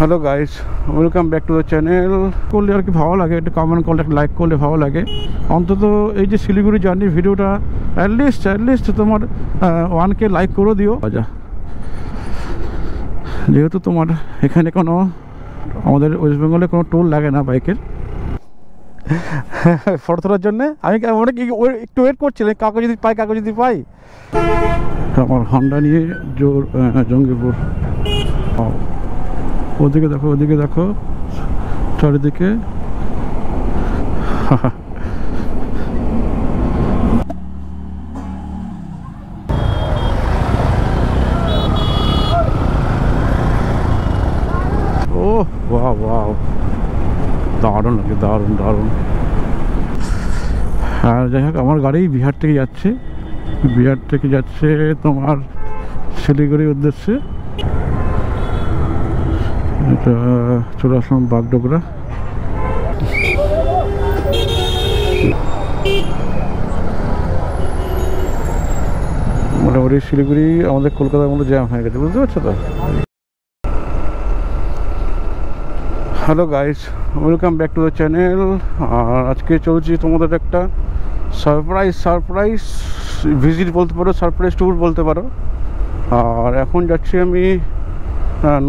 Hello guys, welcome back to the channel. করলে আর কি ভালো লাগে, একটা কমেন্ট করলে, একটা লাইক করলে ভালো লাগে। অন্তত এই যে শিলিগুড়ি জার্নি ভিডিওটা অ্যাটলিস্ট তোমার 1K লাইক করে দিও। যেহেতু তোমার এখানে কোনো আমাদের ওয়েস্ট বেঙ্গলে কোনো টোল লাগে না বাইকের ফটো তোলার জন্যে। আমি অনেক একটু ওয়েট করছিলাম কাগজ যদি পাই। আমার হন্ডা নিয়ে জঙ্গিপুর। ওদিকে দেখো চারিদিকে। ও বাহ, দারুণ লাগে, দারুণ। আর যাই হোক, আমার গাড়ি বিহার থেকে যাচ্ছে তোমার শিলিগুড়ির উদ্দেশ্যে। এটা চলে আসলাম বাগডোগরা। মোটামুটি শিলিগুড়ি আমাদের কলকাতার মধ্যে জ্যাম হয়ে গেছে, বুঝতে পারছো তো। Hello guys, welcome back to the channel. আর আজকে চলছি তোমাদের একটা সারপ্রাইজ ভিজিট বলতে পারো, সারপ্রাইজ ট্যুর বলতে পারো। আর এখন যাচ্ছি আমি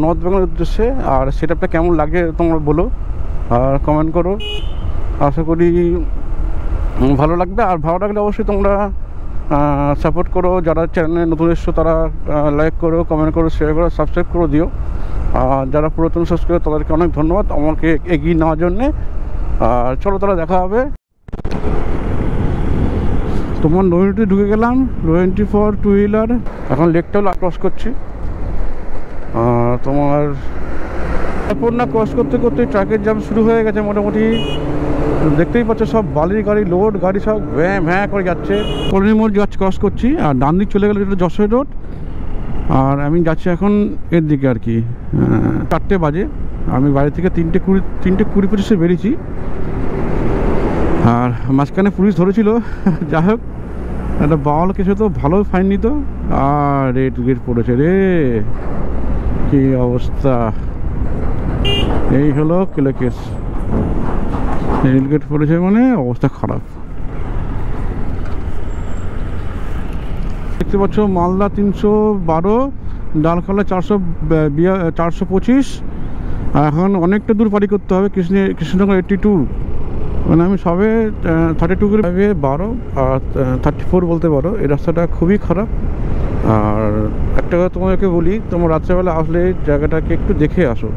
নর্থ বেঙ্গলের উদ্দেশ্যে। আর সেটআপটা কেমন লাগে তোমরা বলো আর কমেন্ট করো। আশা করি ভালো লাগবে। আর ভালো লাগলে অবশ্যই তোমরা সাপোর্ট করো। যারা চ্যানেলে নতুন এসছো তারা লাইক করো, কমেন্ট করো, শেয়ার করো, সাবস্ক্রাইব করে দিও। আর যারা পুরাতন সাবস্ক্রাইব তাদেরকে অনেক ধন্যবাদ আমাকে এগিয়ে নেওয়ার জন্যে। আর চলো তারা দেখা হবে। তোমার লোয়েন্টি ঢুকে গেলাম, লোয়েন্টি ফর টু হুইলার। এখন লেকটাও ক্রস করছি। তোমার না ক্রস করতে ট্রাকের জ্যাম শুরু হয়ে গেছে মোটামুটি। দেখতেই পাচ্ছ সব বালির গাড়ি, লোড গাড়ি সব ভ্যাঁ করে যাচ্ছে। কলোনি মোড় ক্রস করছি। আর ডান দিক চলে গেলে এটা যশোর রোড। আর আমি যাচ্ছি এখন এর দিকে আর কি। 4টে বাজে। আমি বাড়ি থেকে 3:20 বেরিয়েছি। আর মাঝখানে পুলিশ ধরেছিল। যাই হোক, একটা বাউল কিছু তো ভালো ফাইন নিত। আর রেড গেট পড়েছে রে, কি অবস্থা। এই হলো কেস, রেল গেট পড়েছে মানে অবস্থা খারাপ। দেখতে পাচ্ছ মালদা 312, ডালখোলা 425। এখন অনেকটা দূর পারি করতে হবে। কৃষ্ণনগর 82, মানে আমি সবে 32 করে 12 আর 34 বলতে পারো। এই রাস্তাটা খুবই খারাপ। আর একটা কথা তোমাকে বলি, তোমার রাত্রেবেলা আসলে জায়গাটাকে একটু দেখে আসো।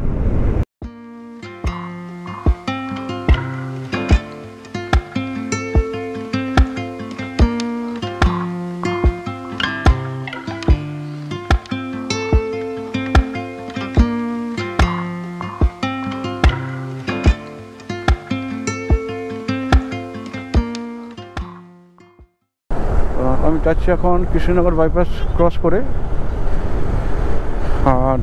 আমি যাচ্ছি এখন কৃষ্ণনগর বাইপাস ক্রস করে।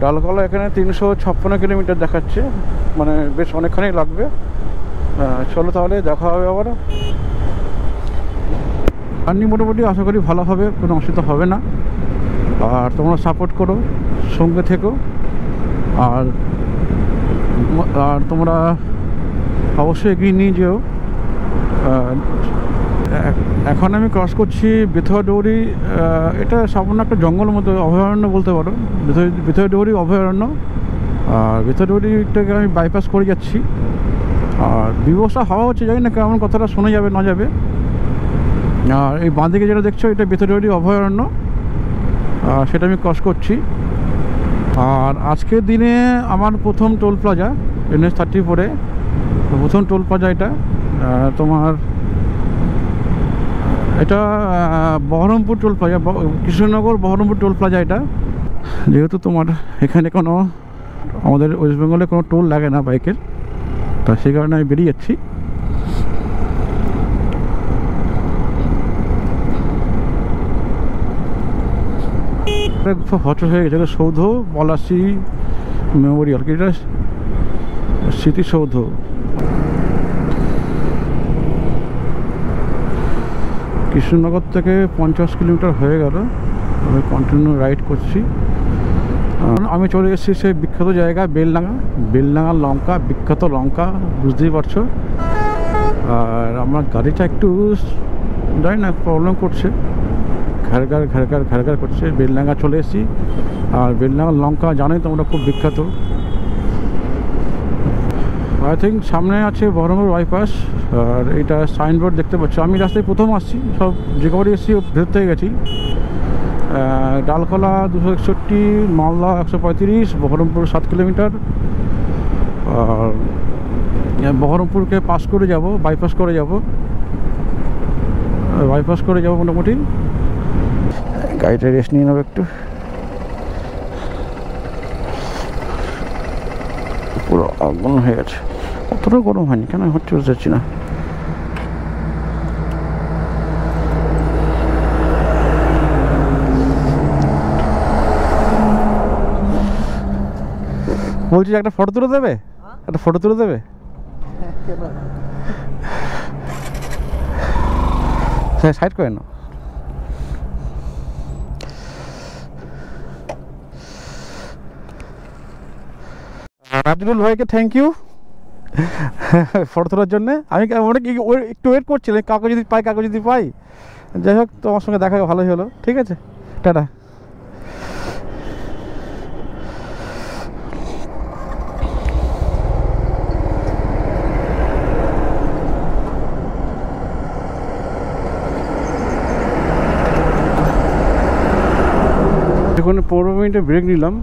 ডালখোলা এখানে 356 কিলোমিটার দেখাচ্ছে, মানে বেশ অনেকখানি লাগবে। চলো তাহলে দেখা হবে আবার। জার্নি মোটামুটি আশা করি ভালো হবে, কোনো অসুবিধা হবে না। আর তোমরা সাপোর্ট করো, সঙ্গে থেকো। আর তোমরা অবশ্যই এগিয়ে নিয়ে যেও। এখন আমি ক্রস করছি বেথুয়াডৌরি। এটা সামান্য একটা জঙ্গল মতো অভয়ারণ্য বলতে পারো, বেথুয়াডৌরি অভয়ারণ্য। আর বেথুয়াডৌরিটাকে আমি বাইপাস করে যাচ্ছি। আর বিবসা হাওয়া হচ্ছে, জানি না কেমন কথাটা শোনা যাবে না যাবে। আর এই বাঁদিকে যেটা দেখছো এটা বেথুয়াডৌরি অভয়ারণ্য। সেটা আমি ক্রস করছি। আর আজকের দিনে আমার প্রথম টোল প্লাজা NH 34-এ, প্রথম টোল প্লাজা এটা। তোমার এটা Baharampur toll plaza, Krishnanagar Baharampur toll plaza এটা। যেহেতু তোমার এখানে কোনো আমাদের ওয়েস্ট বেঙ্গলে কোনো টোল লাগে না বাইকের, তা সেই কারণে আমি বেরিয়ে যাচ্ছি। হচর হয়ে গেছে সৌধ, পলাশী মেমোরিয়াল, এটা স্মৃতিসৌধ। কৃষ্ণনগর থেকে 50 কিলোমিটার হয়ে গেল। আমি কন্টিনিউ রাইড করছি। আমি চলে এসেছি সেই বিখ্যাত জায়গা বেলডাঙা লঙ্কা, বিখ্যাত লঙ্কা, বুঝতেই পারছো। আর আমার গাড়িটা একটু জানি না প্রবলেম করছে, ঘ্যারঘার করছে। বেলডাঙা চলে এসেছি, আর বেলডাঙার লঙ্কা জানোই তোমরা খুব বিখ্যাত। আই থিঙ্ক সামনে আছে বহরমপুর বাইপাস, আর এইটা সাইনবোর্ড দেখতে পাচ্ছ। আমি রাস্তায় প্রথম আসছি, সব যে কবারই এসেছি ভেতর থেকে গেছি। ডালখোলা 261, মালদা 135, বহরমপুর 7 কিলোমিটার। আর বহরমপুরকে পাস করে যাব, বাইপাস করে যাব মোটামুটি। গাড়িটা রেস্ট নিয়ে নেবো একটু। পুরো আগুন হয়ে গেছে, অতটাও গরম হয়নি, কেন হচ্ছে বুঝতে পারছি না। বলছি একটা ফটো তুলে দেবে, একটা ফটো তুলে দেবে? সাইড করে নাও। আব্দুল ভাইকে থ্যাংক ইউ ফটো তোলার জন্য। আমি একটু ওয়েট করছিলাম, কাউকে যদি পাই। যাই হোক, তোমার সঙ্গে দেখা ভালোই হলো, ঠিক আছে, টাটা। এখন 15 মিনিটে ব্রেক নিলাম,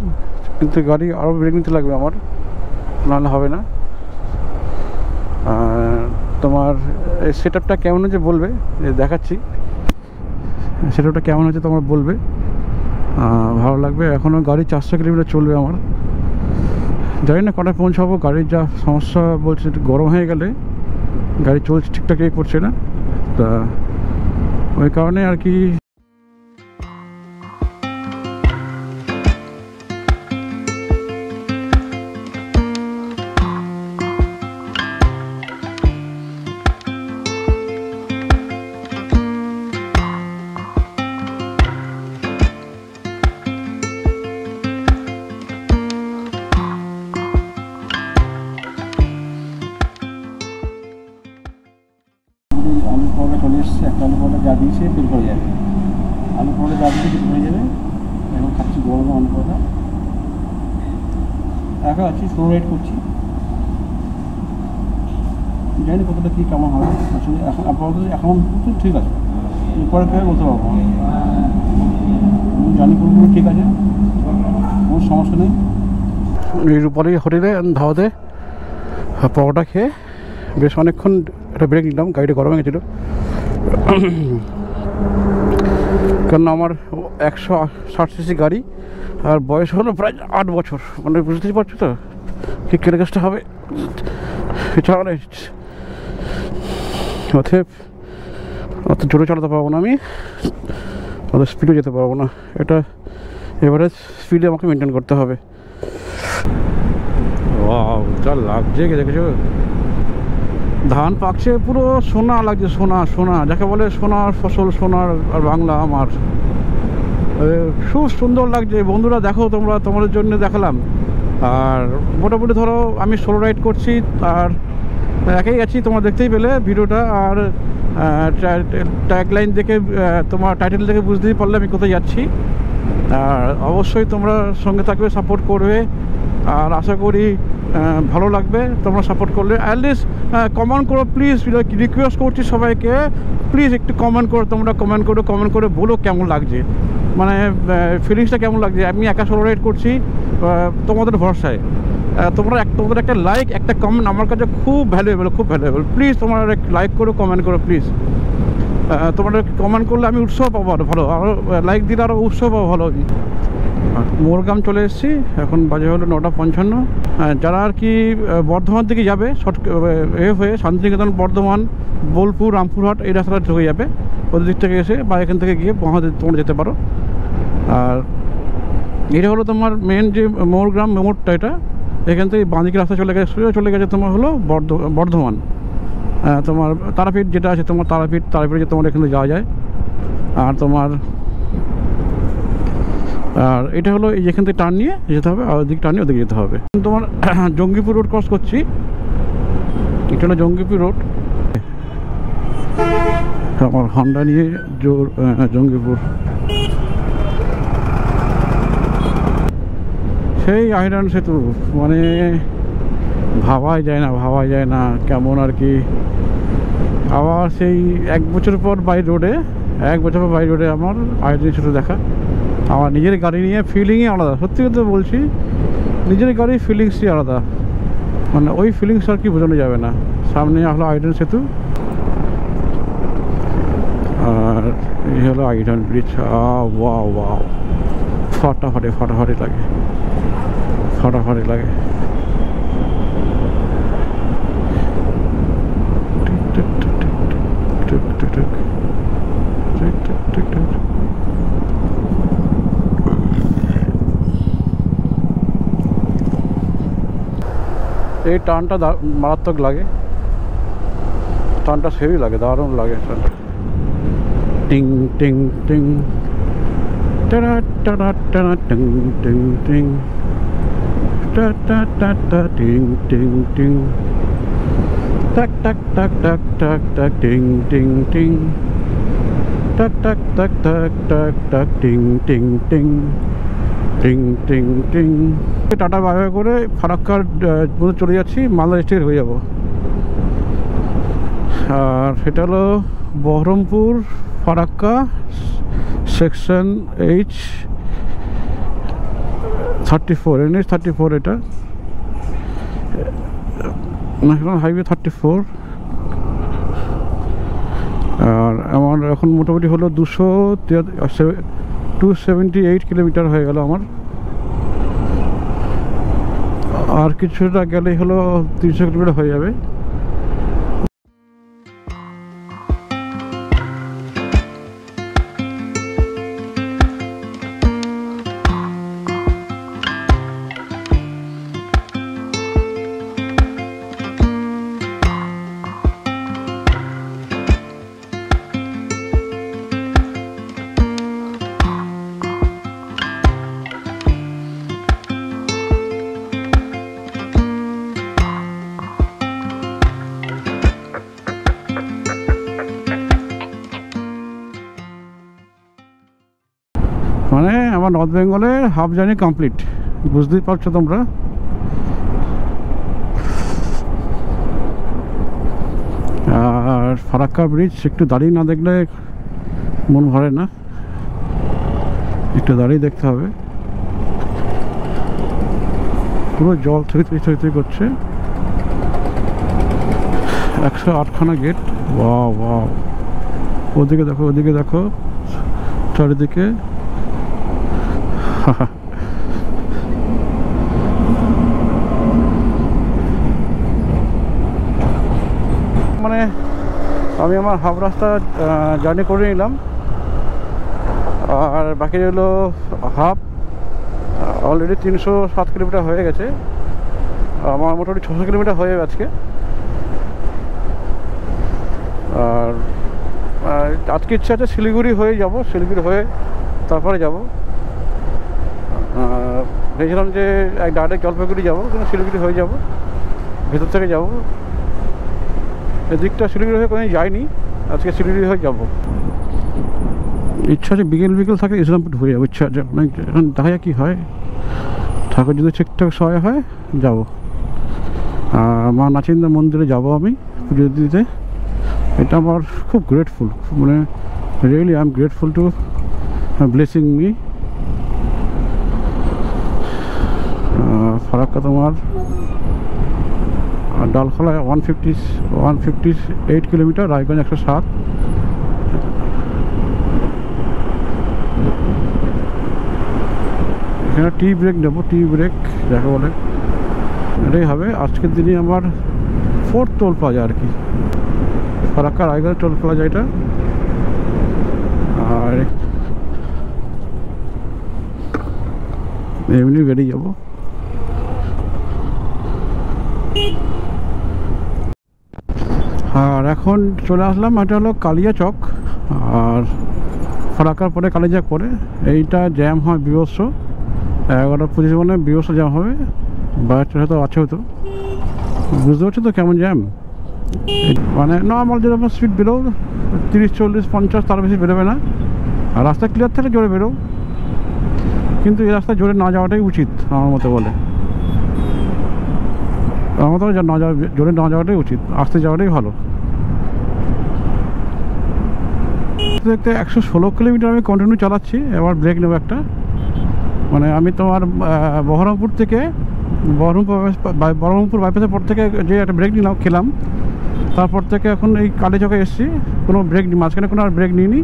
কিন্তু গাড়ি আরও ব্রেক নিতে লাগবে আমার, নাহলে হবে না। তোমার এই সেট আপটা কেমন হচ্ছে বলবে, দেখাচ্ছি সেট আপটা কেমন হচ্ছে তোমার বলবে, ভালো লাগবে। এখনও গাড়ি 400 কিলোমিটার চলবে আমার, জানি না কটায় পৌঁছাবো। গাড়ির যা সমস্যা বলছে, গরম হয়ে গেলে গাড়ি চলছে ঠিকঠাক করছে না, তা ওই কারণে আর কি। আলু পরোটা চলে এসছে, একটা আলু পরোটা যা দিয়েছে পেট ভরে যাবে, আলু পরোটা যা দিয়েছে পেট ভরে যাবে। এখন খাচ্ছি গরম আলু পরোটা, একা আছি, স্লো রাইড করছি, জানি কতটা কী কেমন হবে আসলে। এখন আপাতত এখন তো ঠিক আছে, পরে কীভাবে বলতে পারবো, জানি পুরোপুরি ঠিক আছে, কোনো সমস্যা নেই। এর উপরেই হোটেলে ধাওয়াতে পরোটা খেয়ে বেশ অনেকক্ষণ একটা ব্রেক নিলাম, গাড়িটা গরম হয়ে গেছিলো। কারণ আমার 160 সিসি গাড়ি, আর বয়স হলো প্রায় 8 বছর, মানে বুঝতেই পারছো তো কি কেলেকাজটা হবে। এছাড়া অত জোরে চালাতে পারবো না আমি, অত স্পিডে যেতে পারবো না। এটা এভারেজ স্পিডে আমাকে মেনটেন করতে হবে। যা লাগছে দেখেছো, ধান পাকছে, পুরো সোনা লাগছে, সোনা যাকে বলে, সোনার ফসল, সোনার আর বাংলা আমার। খুব সুন্দর লাগছে বন্ধুরা, দেখো তোমরা, তোমাদের জন্য দেখালাম। আর মোটামুটি ধরো আমি সোলো রাইড করছি, আর একাই আছি, তোমরা দেখতেই পেলে ভিডিওটা। আর ট্যাগলাইন দেখে, তোমার টাইটেল দেখে বুঝতেই পারলে আমি কোথায় যাচ্ছি। আর অবশ্যই তোমরা সঙ্গে থাকবে, সাপোর্ট করবে, আর আশা করি ভালো লাগবে তোমরা সাপোর্ট করলে। অ্যাটলিস্ট কমেন্ট করো প্লিজ, রিকোয়েস্ট করছি সবাইকে, প্লিজ একটু কমেন্ট করো, তোমরা কমেন্ট করে বলো কেমন লাগছে, মানে ফিলিংসটা কেমন লাগছে। আমি একা সোলো রাইড করছি তোমাদের ভরসায়, তোমাদের একটা লাইক, একটা কমেন্ট আমার কাছে খুব ভ্যালুয়েবল, প্লিজ তোমরা লাইক করো, কমেন্ট করো প্লিজ। তোমরা কমেন্ট করলে আমি উৎসাহ পাবো আরও ভালো, আরও লাইক দিলে আরও উৎসাহ পাবো ভালো। মোরগ্রাম চলে এসেছি, এখন বাজে হলো 9:55। যারা আর কি বর্ধমান থেকে যাবে, হয়ে শান্তিনিকেতন, বর্ধমান, বোলপুর, রামপুরহাট এই রাস্তাটা ঢুকে যাবে, ওদের দিক থেকে এসে বা এখান থেকে গিয়ে মহাদেব তোমরা যেতে পারো। আর এটা হলো তোমার মেন যে মোরগ্রাম মোড়টা, এটা এখান থেকে বাঁদিকে রাস্তা চলে গেছে তোমার হলো বর্ধমান। তোমার তারাপীঠ যেটা আছে, তোমার তারাপীঠে যে তোমার এখানে যাওয়া যায়। আর তোমার আর এটা হলো এই যেখান থেকে টার্ন নিয়ে যেতে হবে, আর ওদিকে টার্ন নিয়ে ওদিকে যেতে হবে। তোমার জঙ্গিপুর রোড ক্রস করছি, এটা হলো জঙ্গিপুর রোড। আমার হন্ডা নিয়ে জঙ্গিপুর, সেই আইরন সেতু, মানে ভাবাই যায় না কেমন আর কি। আবার সেই 1 বছর পর বাই রোডে আমার আইরন সেতু দেখা। আমার নিজের গাড়ি নিয়ে ফিলিংই আলাদা, সত্যি কথা বলছি, নিজের গাড়ির ফিলিংসই আলাদা, মানে ওই ফিলিংস আর কি বোঝানো যাবে না। সামনে হলো আইরন সেতু, আর এই হলো আইরন ব্রিজ। ওয়াও ফাটাফাটি লাগে। এই টানটা মারাত্মক লাগে, টানটা সেরই লাগে, দারুণ লাগে টানটা। টিং টিং টিং টাটা টাটা টাটা টিং টিং টিং টাটা টাটা টিং টিং টিং টাক টাক টাক টাক টাক টাক টিং টিং টিং টাক টাক টাক টাক টাক টাক টিং টিং টিং টিং টিং টিং। টাটা বাই করে ফারাক্কার মধ্যে চলে যাচ্ছি, মালদা ডিস্ট্রিক্ট হয়ে যাব। আর সেটা হলো Baharampur Farakka section H34, NH34, এটা ন্যাশনাল হাইওয়ে 34। আর আমার এখন মোটামুটি হলো 278 কিলোমিটার হয়ে গেল আমার। আর কিছুটা গেলেই হলো 300 কিলোমিটার হয়ে যাবে। মানে আমার নর্থ বেঙ্গলের হাফ জার্নি কমপ্লিট, বুঝতেই পারছো তোমরা। আর ফারাক্কা ব্রিজ একটু দাঁড়িয়ে না দেখলে মন ভরে না, একটু দাঁড়িয়ে দেখতে হবে। পুরো জল থই করছে। 108খানা গেট। ওয়াও, ওদিকে দেখো চারিদিকে। মানে আমি আমার হাফ রাস্তা জার্নি করে নিলাম, আর বাকি হলো হাফ। অলরেডি 307 কিলোমিটার হয়ে গেছে, আমার মোটামুটি 600 কিলোমিটার হয়ে যাবে আজকে। আর আজকে ইচ্ছা আছে শিলিগুড়ি হয়ে যাব, শিলিগুড়ি হয়ে তারপরে যাব। ভেবেছিলাম যে ডাইরেক্ট জলপাইগুড়ি যাবো, কিন্তু শিলিগুড়ি হয়ে যাব, ভেতর থেকে যাব। এদিকটা শিলিগুড়ি হয়ে কোনোদিন যাইনি, আজকে শিলিগুড়ি হয়ে যাব। ইচ্ছা আছে বিকেল থাকে ইসলামপুর হয়ে যাবো, ইচ্ছা আছে। এখন দেখা যায় কী হয়, ঠাকুর যদি ঠিকঠাক সহায় হয় যাব। মা নাচিন্দা মন্দিরে যাব আমি পুজো দিতে। এটা আমার খুব গ্রেটফুল, মানে really I am grateful to blessing me. Farakka তোমার ডালখোলা 158 কিলোমিটার, রায়গঞ্জ 107। এখানে টি ব্রেক নেবো, টি ব্রেক যাকে বলে, এটাই হবে আজকের দিনে আমার 4th টোল প্লাজা আর কি, ফারাক্কা রায়গঞ্জ টোল প্লাজা এটা। আর এমনি বেরিয়ে যাবো। আর এখন চলে আসলাম, এটা হলো কালিয়াচক। আর ফরাক্কার পরে কালিজাক পরে এইটা জ্যাম হয় বিভৎস। 11:25 মানে বিভৎস জ্যাম হবে। বাসটা হয়তো আছে, হয়তো বুঝতে পারছো তো কেমন জ্যাম। মানে নর্মাল যেরকম স্পিড বেরো 30, 40, 50, তার বেশি বেরোবে না। আর রাস্তা ক্লিয়ার থাকলে জোরে বেরো, কিন্তু এই রাস্তায় জোরে না যাওয়াটাই উচিত আমার মতে বলে। আমার মতো না যাওয়া, জোরে না যাওয়াটাই উচিত, আস্তে যাওয়াটাই ভালো। দেখতে 116 কিলোমিটার আমি কন্টিনিউ চালাচ্ছি। এবার ব্রেক নেবো একটা। মানে আমি তোমার বহরমপুর থেকে বহরমপুর বাইপাসের পর থেকে যে একটা ব্রেক নিলাম খেলাম, তারপর থেকে এখন এই কালীচকে এসেছি, কোনো ব্রেক নিই, মাঝখানে কোনো আর ব্রেক নিইনি,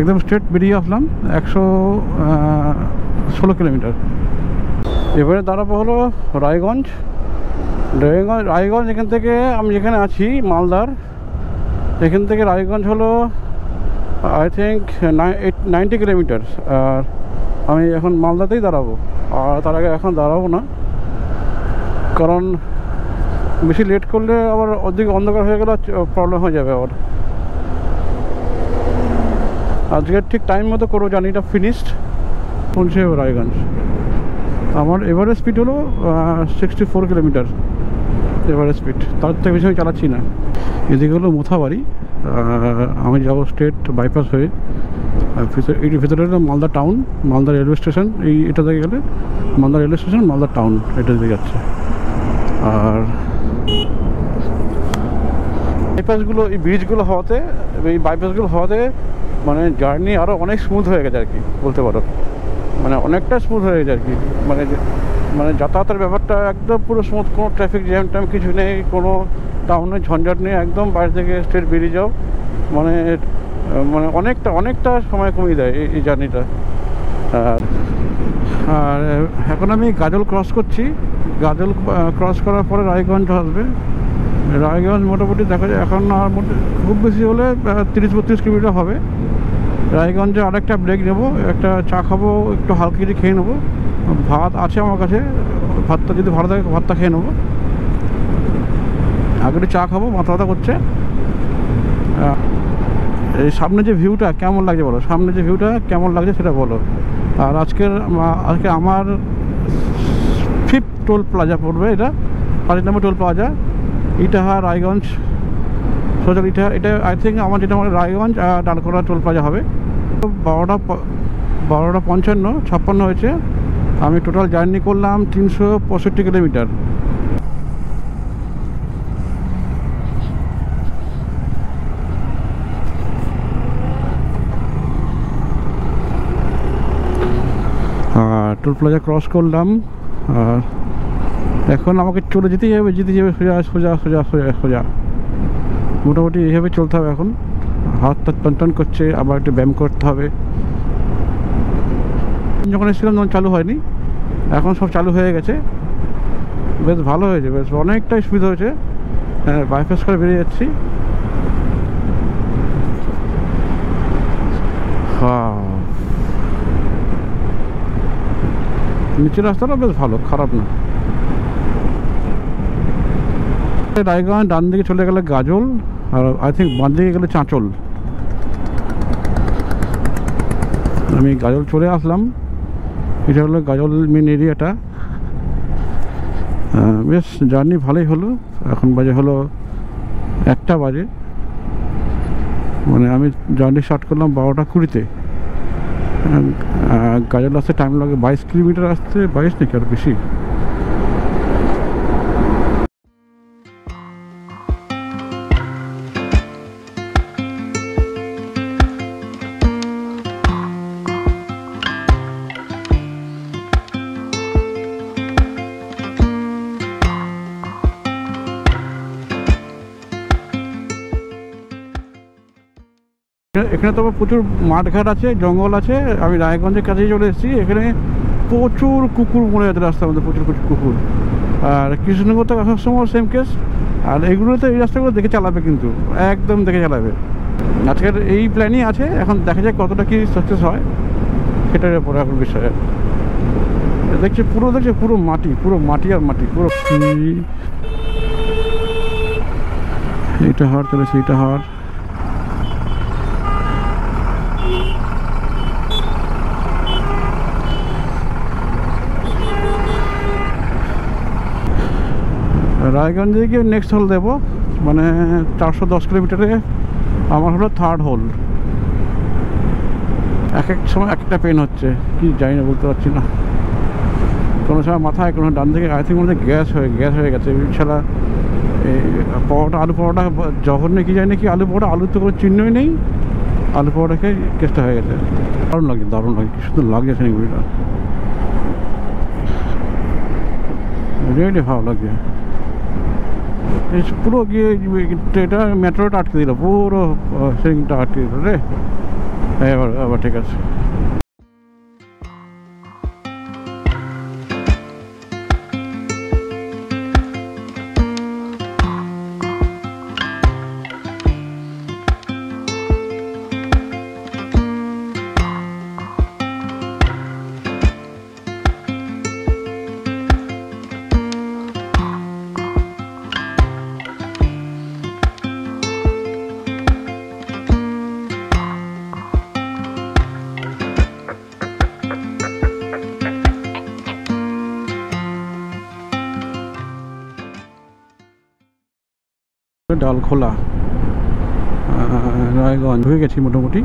একদম স্ট্রেট বেরিয়ে আসলাম 116 কিলোমিটার। এবারে দাঁড়াবো হলো রায়গঞ্জ। রায়গঞ্জ এখান থেকে আমি যেখানে আছি মালদার, এখান থেকে রায়গঞ্জ হলো আই থিঙ্ক 90 কিলোমিটার। আর আমি এখন মালদাতেই দাঁড়াবো, আর তার আগে এখন দাঁড়াবো না, কারণ বেশি লেট করলে আবার ওদিকে অন্ধকার হয়ে গেলে প্রবলেম হয়ে যাবে আবার। আজকে ঠিক টাইম মতো করবো, জার্নিটা ফিনিশড। পৌঁছে যাবো রায়গঞ্জ। আমার এভারেজ স্পিড হলো 64 কিলোমিটার এভারেজ স্পিড, তার থেকে বেশি আমি চালাচ্ছি না। এদিকে হলো মোথাবাড়ি, আমি যাবো স্ট্রেট বাইপাস হয়ে। এই ভিতরে হলো Malda town, Malda railway station. এটা থেকে গেলে Malda railway station, Malda town, এটা দিকে যাচ্ছে। আর বাইপাসগুলো, এই ব্রিজগুলো হওয়াতে, এই বাইপাসগুলো হওয়াতে মানে জার্নি আরও অনেক স্মুথ হয়ে গেছে আর কি বলতে পারো। মানে অনেকটা স্মুথ হয়ে গেছে আর কি। মানে যাতায়াতের ব্যাপারটা একদম পুরো স্মুথ, কোনো ট্রাফিক জ্যাম ট্যাম কিছু নেই, কোনো টাউনের ঝঞ্ঝাট নেই, একদম বাইরে থেকে স্ট্রেট বেরিয়ে যাও। মানে অনেকটা সময় কমিয়ে দেয় এই জার্নিটা। আর এখন আমি গাজল ক্রস করছি। গাজল ক্রস করার পরে রায়গঞ্জ আসবে। রায়গঞ্জ মোটামুটি দেখা যায় এখন আর খুব বেশি হলে 30-32 কিলোমিটার হবে। রায়গঞ্জে আরেকটা ব্রেক নেবো, একটা চা খাবো, একটু হালকা কিছু খেয়ে নেবো। ভাত আছে আমার কাছে, ভাতটা যদি ভালো থাকে ভাতটা খেয়ে নেবো। আগে একটু চা খাবো, মাথা ব্যথা করছে। এই সামনে যে ভিউটা কেমন লাগছে বলো, সামনে যে ভিউটা কেমন লাগছে সেটা বলো। আর আজকে আমার 5th টোল প্লাজা পড়বে, এটা 5 নম্বর টোল প্লাজা, ইটাহা রায়গঞ্জ সোজা ইটাহা। এটা আই থিঙ্ক আমার যেটা আমার রায়গঞ্জ আর ডানকোড়া টোল প্লাজা হবে। 12:55 হয়েছে। আমি টোটাল জার্নি করলাম 365 কিলোমিটার। টোল প্লাজা ক্রস করলাম। আর এখন আমাকে চলে যেতেই হবে সোজা সোজা সোজা সোজা সোজা। মোটামুটি এইভাবে চলতে হবে এখন। হাতটা টনটন করছে, আবার একটু ব্যায়াম করতে হবে। যখন এসেছিলাম তখন চালু হয়নি, এখন সব চালু হয়ে গেছে। বেশ ভালো হয়েছে, বেশ অনেকটাই সুবিধা হয়েছে। বাইপাস করে বেরিয়ে যাচ্ছি। হ্যাঁ, নিচের রাস্তাটা বেশ ভালো, খারাপ না। রায়গঞ্জ ডান দিকে চলে গেলে গাজল, আর আই থিঙ্ক বাঁ দিকে গেলে চাঁচল। আমি গাজল চলে আসলাম। এটা হলো গাজল মেন এরিয়াটা। বেশ জার্নি ভালোই হলো। এখন বাজে হলো 1টা বাজে। মানে আমি জার্নি স্টার্ট করলাম 12:20-তে। গাজল আসতে টাইম লাগে 22 কিলোমিটার আসতে, 22 নাকি আর বেশি। এখানে তো প্রচুর মাঠঘাট আছে, জঙ্গল আছে। আমি রায়গঞ্জের কাছেই চলে এসেছি। এখানে প্রচুর কুকুর মরে যাচ্ছে রাস্তার মধ্যে, প্রচুর কুকুর। আর কৃষ্ণনগর তো আসার সময় সেম কেস। আর এগুলোতে এই রাস্তাগুলো দেখে চালাবে, কিন্তু একদম দেখে চালাবে। আজকের এই প্ল্যানই আছে, এখন দেখা যায় কতটা কি সাকসেস হয় সেটার উপরে এখন বিষয়। দেখছি পুরো মাটি আর মাটি, পুরো এইটা হাওয়ার চলেছে, এইটা হাওয়ার। রায়গঞ্জে গিয়ে নেক্সট হোল দেবো, মানে 410 কিলোমিটারে আমার হলো থার্ড হোল। এক এক সময় এক একটা পেন হচ্ছে, কি জানি না, বলতে পারছি না। কোনো সময় মাথায়, কোনো ডান দিকে আই থিঙ্ক মধ্যে গ্যাস হয়ে গেছে। ছাড়া এই পরোটা, আলু পরোটা যখন নাকি যায় নাকি আলু পরোটা, আলুর তো কোনো চিহ্নই নেই, আলু পরোটা খেয়ে কেসটা হয়ে গেছে। দারুণ লাগে, কি সুন্দর লাগছে শিলিগুড়িটা, রিয়েলি ভালো লাগছে। পুরো গিয়ে এটা মেট্রোটা আটকে দিল, পুরো সিলিংটা আটকে দিল রে। এবার ঠিক আছে। ডালখোলা রায়গঞ্জ হয়ে গেছি মোটামুটি।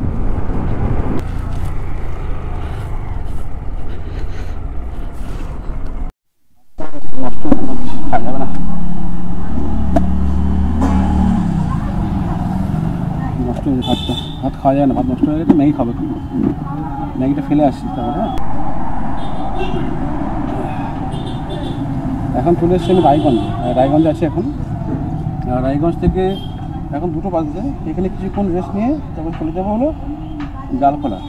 ভাত খাওয়া যায় না, ভাত নষ্ট হয়ে গেছে। ম্যাগি খাবে, ম্যাগিটা ফেলে আসছি তারপরে। হ্যাঁ, এখন চলে এসছি আমি রায়গঞ্জে আছি এখন। রায়গঞ্জ থেকে এখন 2টো বাজছে, এখানে কিছুক্ষণ রেস্ট নিয়ে তারপর চলে যাবো হলো ডালখোলা।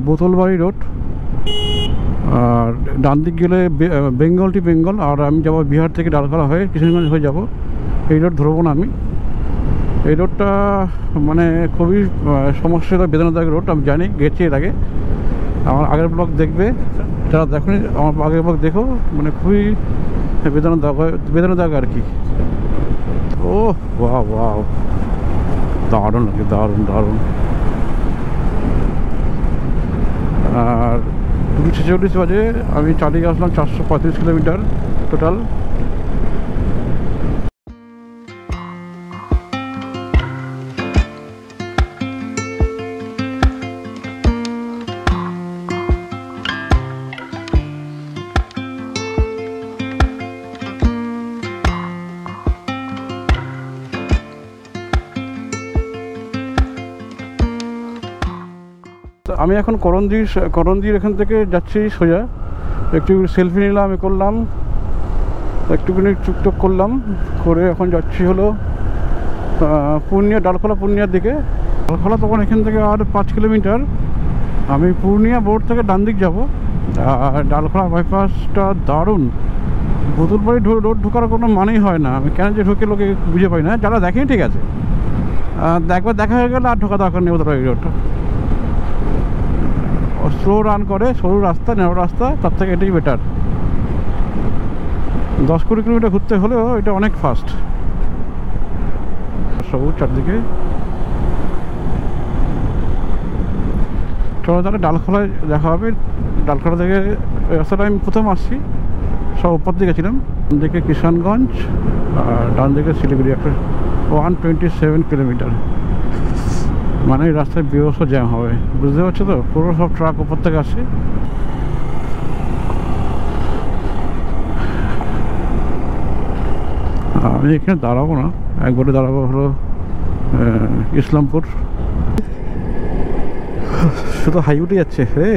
বোতলবাড়ি রোড, আর ডান দিক গেলে বেঙ্গল টু বেঙ্গল। আর আমি যাবো বিহার থেকে ডালখোলা হয়ে কিশোরগঞ্জ হয়ে যাব। এই রোড ধরবো না আমি। এই রোডটা মানে খুবই সমস্যা, বেদনাদায়ক রোড। আমি জানি, গেছি এর আগে। আমার আগের ব্লগ দেখবে, যারা দেখোনি আমার আগের ব্লগ দেখো, মানে খুবই বেদনাদায়ক আর কি। ও বাহ বাহ, দারুণ লাগে, দারুণ। আর 2:46 বাজে আমি চালিয়ে আসলাম 435 কিলোমিটার টোটাল। আমি এখন করঞ্জির এখান থেকে যাচ্ছি সোজা। একটু সেলফি নিলাম, করলাম একটুখানি টুকটুক করলাম করে এখন যাচ্ছি হলো পূর্ণিয়া, পূর্ণিয়ার দিকে। ডালখোলা তখন এখান থেকে আর 5 কিলোমিটার। আমি পূর্ণিয়া বোর্ড থেকে ডান দিক যাবো। আর ডালখোলা বাইপাসটা দারুণ। বোতলবাড়ি রোড ঢোকার কোনো মানেই হয় না। আমি কেন যে ঢুকে লোকে বুঝে পাই না, যারা দেখেনি ঠিক আছে, একবার দেখা হয়ে গেলে আর ঢোকা দরকার নেই বোতলবাড়ি রোডটা। স্লো রান করে, সরু রাস্তা, ন্যারো রাস্তা, তার থেকে এটাই বেটার। 10-20 কিলোমিটার ঘুরতে হলেও এটা অনেক ফাস্ট। সবুজ চারদিকে। চলো তাহলে ডালখোলায় দেখা হবে। ডালখোলা থেকে রাস্তাটা আমি প্রথম আসছি, সব উপর দিকে ছিলাম। ডান দিকে কিষানগঞ্জ আর ডান দিকে শিলিগুড়ি। 127 কিলোমিটার, মানে এই রাস্তায় বিভৎস জ্যাম হবে, বুঝতে পারছো তো? পুরো সব ট্রাক উপর থেকে আসে। আমি এখানে দাঁড়াবো না, একবারে দাঁড়াবো হলো ইসলামপুর। শুধু হাই উঠে যাচ্ছে রে।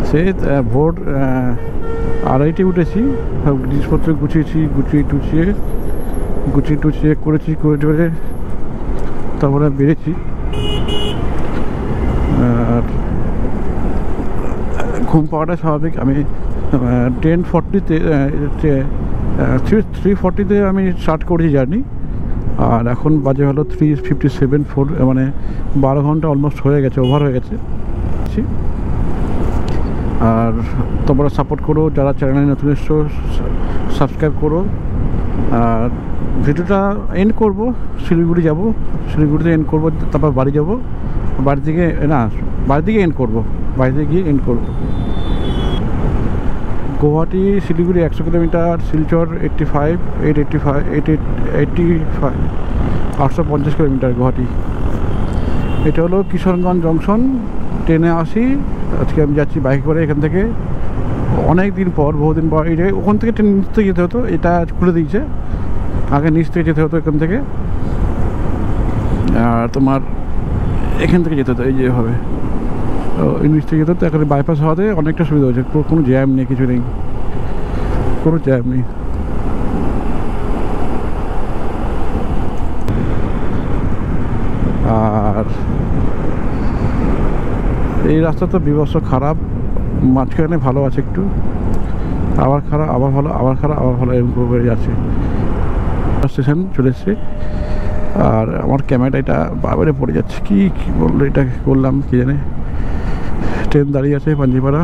সে ভোর 2:30 উঠেছি, সব জিনিসপত্র গুছিয়ে টুছিয়ে গুছিয়ে টুচিয়ে করেছি, করে টরে তারপরে বেরিয়েছি। আর ঘুম পাওয়াটা স্বাভাবিক। আমি 10:40-তে 3:40-তে আমি স্টার্ট করেছি জার্নি, আর এখন বাজে হলো 3:57, মানে 12 ঘন্টা অলমোস্ট হয়ে গেছে, ওভার হয়ে গেছে। আর তোমরা সাপোর্ট করো, যারা চ্যানেলে নতুন এসছো সাবস্ক্রাইব করো। আর ভিডিওটা এন্ড করব, শিলিগুড়ি যাব, শিলিগুড়িতে এন্ড করব, তারপর বাড়ি যাব। বাড়ি থেকে এন্ড করব, বাড়িতে গিয়ে এন্ড করব। Guwahati Siliguri 100 kilometre, Silchar 850 kilometre Guwahati. এটা হলো কিশোরগঞ্জ জংশন। ট্রেনে আসি, আজকে আমি যাচ্ছি বাইক করে এখান থেকে। অনেক দিন পর, বহুদিন পর। এটা ওখান থেকে ট্রেন নিচ থেকে যেতে হতো, এটা খুলে দিয়েছে। আগে নিচ থেকে যেতে হতো এখান থেকে, আর তোমার এখান থেকে যেতে হতো এই যেভাবে নিচ থেকে যেতে হতো। এখানে বাইপাস হওয়াতে অনেকটা সুবিধা হয়েছে, কোনো জ্যাম নেই, কিছু নেই, কোনো জ্যাম নেই। আর এই রাস্তা তো বিভৎস খারাপ, মাঝখানে ভালো আছে একটু, আবার খারাপ, আবার ভালো, আবার খারাপ, আবার ভালো, এরকম করে যাচ্ছে। স্টেশন চলে এসছে, আর আমার ক্যামেরাটা এটা বারবারে পড়ে যাচ্ছে। কি বললো এটা করলাম কি জানে। ট্রেন দাঁড়িয়ে আছে পাঞ্জিপাড়া।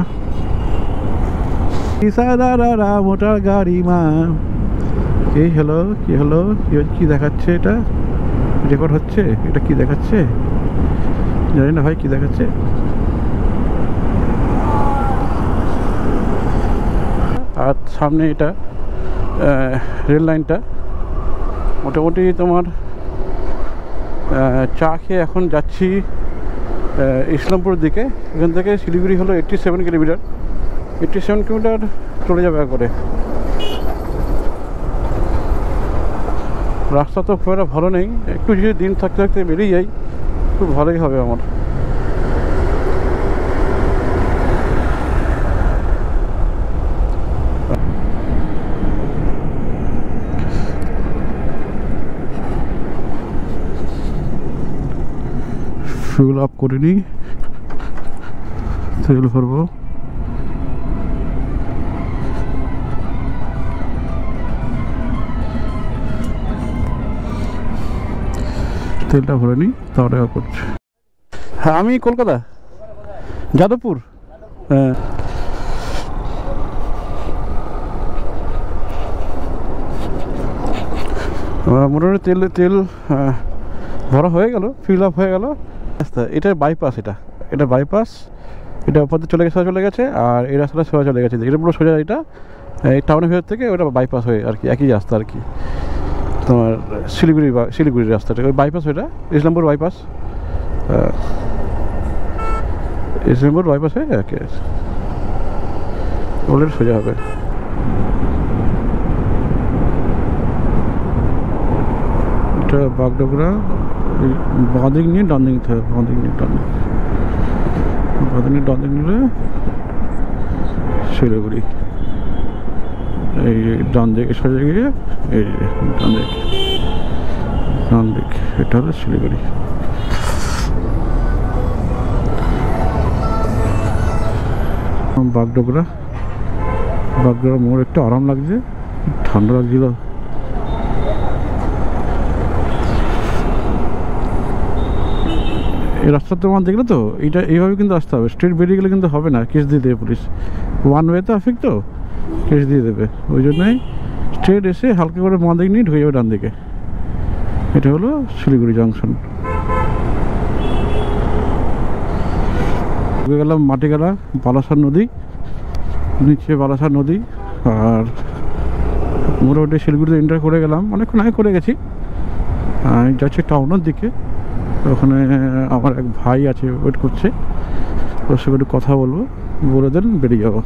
মোটর গাড়ি মা, কি হলো, কি হলো, কি দেখাচ্ছে? এটা রেকর্ড হচ্ছে? এটা কি দেখাচ্ছে জানি না ভাই, কি দেখাচ্ছে। আর সামনে এটা রেল লাইনটা। মোটামুটি তোমার চা খেয়ে এখন যাচ্ছি ইসলামপুরের দিকে। এখান থেকে শিলিগুড়ি হলো 87 কিলোমিটার। 87 কিলোমিটার চলে যাবে করে। রাস্তা তো খুব একটা ভালো নেই, একটু যদি দিন থাকতে থাকতে বেরিয়ে যাই খুব ভালোই হবে আমার। ফুয়েল আপ করে নিই, তেল ভরবো। তেলটা ভরে নিই, তাহলে করছে। হ্যাঁ, আমি কলকাতা, যাদবপুর। হ্যাঁ, মোটামুটি তেল ভরা হয়ে গেল, ফিল আপ হয়ে গেল। এটা বাইপাস, এটা বাইপাস। এটা ওপর দিয়ে চলে গেছে, আর এই রাস্তাটা সোজা চলে গেছে। এটা পুরো সোজা, এটা এই টাউনের ভেতর থেকে ওটা বাইপাস হয়ে আর কি, একই রাস্তা আর কি। তোমার শিলিগুড়ির রাস্তাটা ওই বাইপাস, ওইটা ইসলামপুর বাইপাস। ইসলামপুর বাইপাস হয়ে আর কি ওদের সোজা হবে। এটা বাগডোগরা, বাঁ দিক নিয়ে ডান দিক নিতে হবে, বাঁ দিক নিয়ে ডান নিলে শিলিগুড়ি। এই ডান দিকে সোজা গিয়ে এই ডান দিক, এটা হলো শিলিগুড়ি। বাগডোগরা মোড় একটু আরাম লাগছে, ঠান্ডা লাগছিল। এই রাস্তার তোমার দেখলে তো, এটা এইভাবে কিন্তু আসতে হবে। স্ট্রেট বেরিয়ে গেলে কিন্তু হবে না, কেস দিয়ে দেবে পুলিশ। ওয়ান ওয়ে ট্রাফিক তো, কেস দিয়ে দেবে। ওই জন্যই স্ট্রেট এসে হালকা করে বাঁ দিক নিয়ে ঢুকে যাবে ডান দিকে। এটা হলো শিলিগুড়ি জংশন। ঢুকে গেলাম মাটিগালা, বালাসার নদী, নিচে বালাসার নদী। আর মোটামুটি শিলিগুড়িতে এন্টার করে গেলাম, অনেকক্ষণ আগে করে গেছি। আমি যাচ্ছি টাউনের দিকে, ওখানে আমার এক ভাই আছে, ওয়েট করছে, ওর সঙ্গে একটু কথা বলবো, বলে দেন বেরিয়ে যাবো।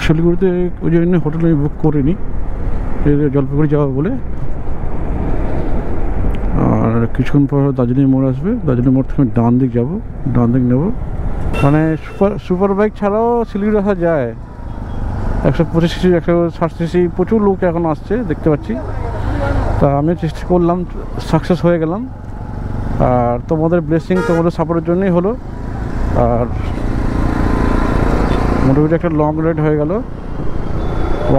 শিলিগুড়িতে ওই জন্য হোটেল আমি বুক করিনি, জলপাইগুড়ি যাবো বলে। আর কিছুক্ষণ পর দার্জিলিং মোড় আসবে, দার্জিলিং মোড় থেকে ডান দিক যাবো, ডান দিক নেবো। মানে সুপার বাইক ছাড়াও শিলিগুড়ি আসা যায়। 125 cc, 160 cc, প্রচুর লোক এখন আসছে দেখতে পাচ্ছি। তা আমি চেষ্টা করলাম, সাকসেস হয়ে গেলাম। আর তোমাদের ব্লেসিং, তোমাদের সাপোর্টের জন্যই হলো। আর মোটামুটি একটা লং রাইড হয়ে গেল,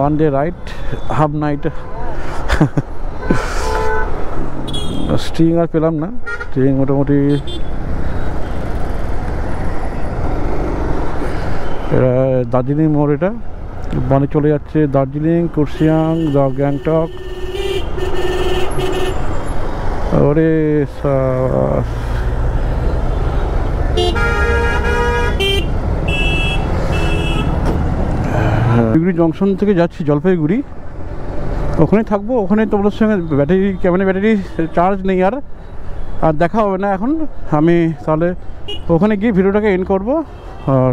1 day ride, half night. Sting আর পেলাম না, স্টিং মোটামুটি দার্জিলিং মোড়, এটা বানে চলে যাচ্ছে দার্জিলিং, কুর্সিয়াং, গ্যাংটক। ওরে শিলিগুড়ি জংশন থেকে যাচ্ছি জলপাইগুড়ি, ওখানে থাকবো। ওখানে তোমাদের সঙ্গে ক্যামেরা ব্যাটারি চার্জ নেই, আর দেখা হবে না এখন। আমি তাহলে ওখানে গিয়ে ভিডিওটাকে এন্ড করবো, আর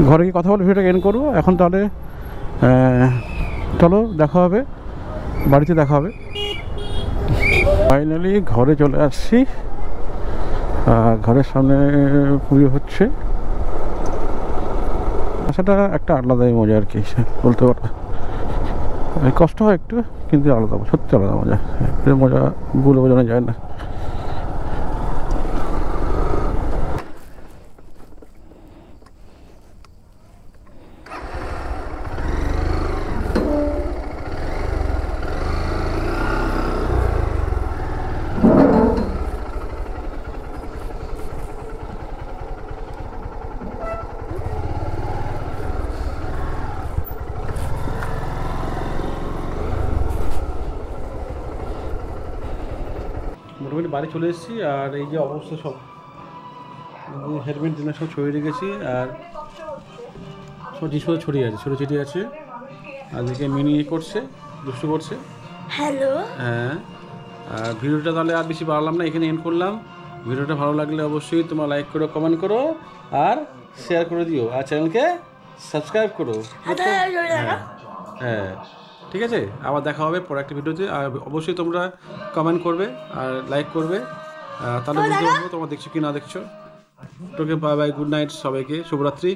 ঘরে গিয়ে কথা বলে ভিডিওটাকে এন্ড করবো। এখন তাহলে চলো দেখা হবে, বাড়িতে দেখা হবে। ফাইনালি ঘরে চলে আসছি, ঘরের সামনে পুজো হচ্ছে। আসাটা একটা আলাদাই মজা আর কি, বলতে পারো। কষ্ট হয় একটু, কিন্তু আলাদা, সত্যি আলাদা মজা। একটু মজা বলে বোঝানো যায় না। মোটামুটি বাড়ি চলে এসেছি, আর এই যে অবস্থা, সব হেলমেট দিনে সব ছড়িয়ে রেখেছি, আর সব জিনিসপত্র ছড়িয়ে আছে, ছিটিয়ে আছে। আজকে মিনি করছে, দুষ্টু করছে। হ্যালো। হ্যাঁ, আর ভিডিওটা তাহলে আর বেশি বাড়ালাম না, এখানে এন্ড করলাম। ভিডিওটা ভালো লাগলে অবশ্যই তোমরা লাইক করো, কমেন্ট করো, আর শেয়ার করে দিও, আর চ্যানেলকে সাবস্ক্রাইব করো। হ্যাঁ, ঠিক আছে। আবার দেখা হবে পরে একটা ভিডিওতে। আর অবশ্যই তোমরা কমেন্ট করবে আর লাইক করবে, তাহলে বুঝতে পারবো তোমরা দেখছো কি না দেখছো। তোকে বাই বাই, গুড নাইট সবাইকে, শুভরাত্রি।